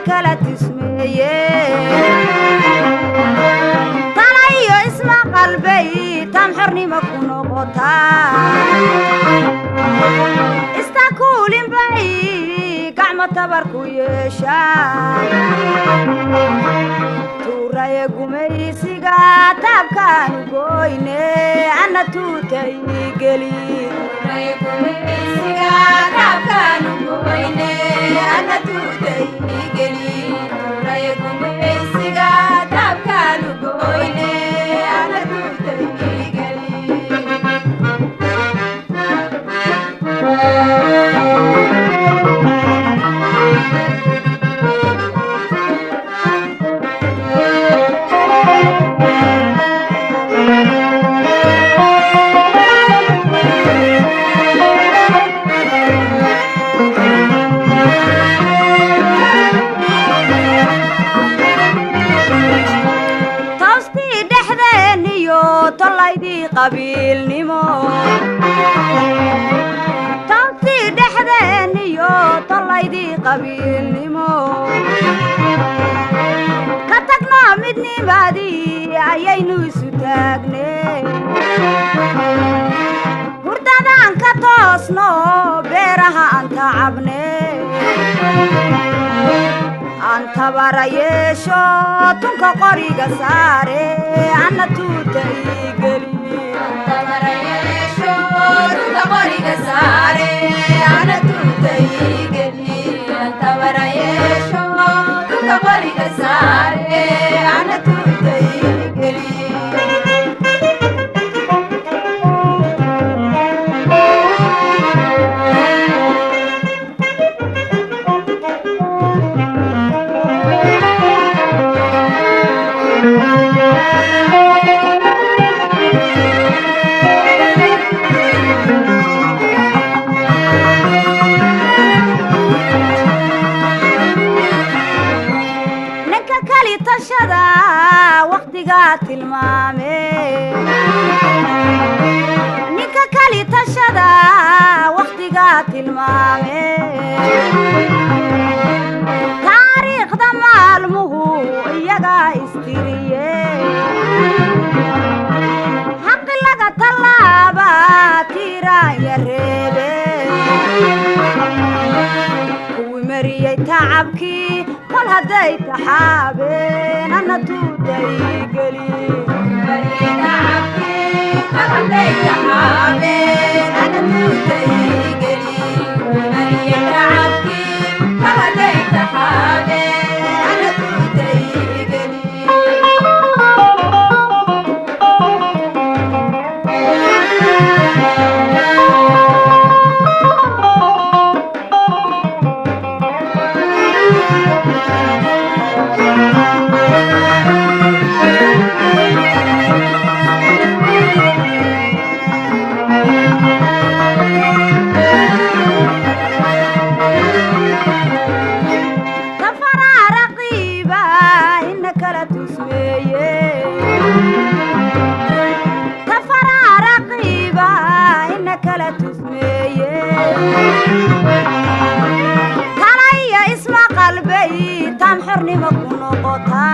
kala tismeeye talayo isma qalbay tan xornimo ku noqotaa istakuulin bay gacmo tabar ku yeeshaa tuuraye gumaysiga taabkaan goyne ana tuutay geli tuuraye gumaysiga taabkaan goyne ana tuutay geli tuuraye gumaysiga taabkaan goyne ana tuutay geli qabiilnimo tanti dhexdeeniyo talaydii qabiilnimo ka tagno midnimadii ayaynu isu taagnee hurdadaan ka toosno beeraha aan tacabnee aan tabara yeesho tunka qoriga saare ana tuutay geli qoriga saare ana tuutay geli tabara yeesho tunka qoriga saare ana tuutay geli ninka kali tashada waqtiga tilmaame taariikhda maalmuhu iyaga istiriye xaqi laga tallaaba tiiraya reebe kuwii mariyey tacabkii kol hadday taxaabeen ana tuutay geli talaya isma qalbay tan xornimo ku noqotaa